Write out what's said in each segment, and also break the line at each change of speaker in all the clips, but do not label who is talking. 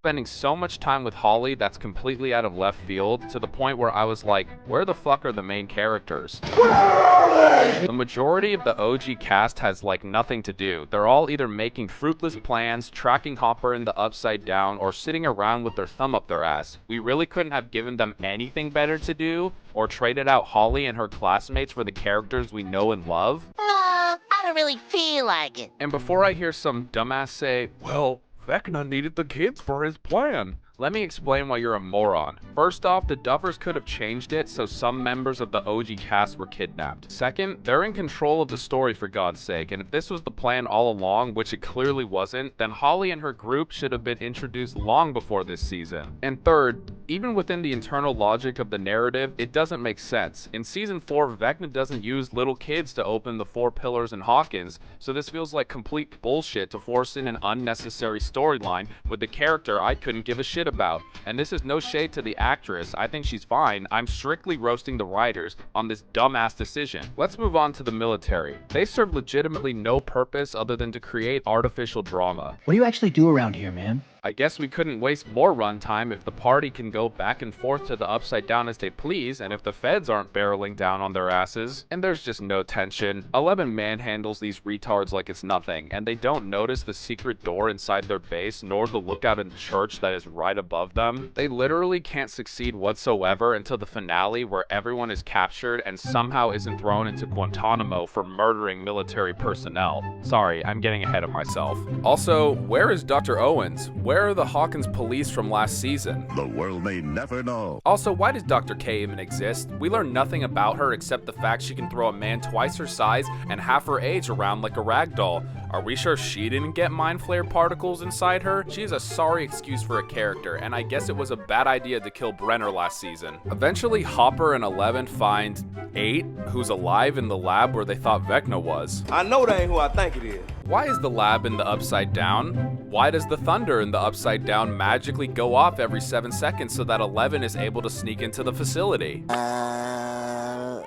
spending so much time with Holly that's completely out of left field to the point where I was like, where the fuck are the main characters? The majority of the OG cast has like nothing to do. They're all either making fruitless plans, tracking Hopper in the Upside Down, or sitting around with their thumb up their ass. We really couldn't have given them anything better to do, or traded out Holly and her classmates for the characters we know and love.
No, I don't really feel like it.
And before I hear some dumbass say, well, Vecna needed the kids for his plan, let me explain why you're a moron. First off, the Duffers could have changed it so some members of the OG cast were kidnapped. Second, they're in control of the story for God's sake, and if this was the plan all along, which it clearly wasn't, then Holly and her group should have been introduced long before this season. And third, even within the internal logic of the narrative, it doesn't make sense. In season 4, Vecna doesn't use little kids to open the 4 pillars in Hawkins, so this feels like complete bullshit to force in an unnecessary storyline with a character I couldn't give a shit about. And this is no shade to the actress, I think she's fine. I'm strictly roasting the writers on this dumbass decision. Let's move on to the military. They serve legitimately no purpose other than to create artificial drama.
What do you actually do around here, man?
I guess we couldn't waste more runtime if the party can go back and forth to the Upside Down as they please, and if the feds aren't barreling down on their asses. And there's just no tension. 11 manhandles these retards like it's nothing, and they don't notice the secret door inside their base, nor the lookout in the church that is right above them. They literally can't succeed whatsoever until the finale, where everyone is captured and somehow isn't thrown into Guantanamo for murdering military personnel. Sorry, I'm getting ahead of myself. Also, where is Dr. Owens? Where are the Hawkins police from last season?
The world may never know.
Also, why does Dr. K even exist? We learn nothing about her except the fact she can throw a man twice her size and half her age around like a rag doll. Are we sure she didn't get mind flare particles inside her? She's a sorry excuse for a character, and I guess it was a bad idea to kill Brenner last season. Eventually, Hopper and 11 find 8, who's alive in the lab where they thought Vecna was.
I know that ain't who I think it is.
Why is the lab in the Upside Down? Why does the thunder in the Upside Down magically go off every 7 seconds so that 11 is able to sneak into the facility?
I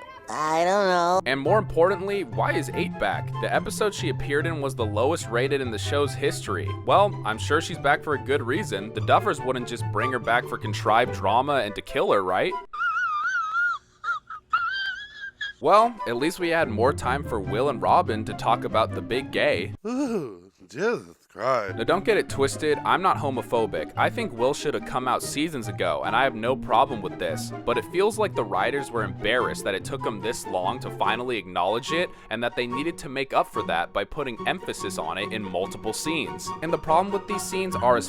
don't know.
And more importantly, why is 8 back? The episode she appeared in was the lowest rated in the show's history. Well, I'm sure she's back for a good reason. The Duffers wouldn't just bring her back for contrived drama and to kill her, right? Well, at least we had more time for Will and Robin to talk about the big gay.
Ooh, Jesus Christ.
Now don't get it twisted, I'm not homophobic. I think Will should have come out seasons ago, and I have no problem with this. But it feels like the writers were embarrassed that it took them this long to finally acknowledge it, and that they needed to make up for that by putting emphasis on it in multiple scenes. And the problem with these scenes are as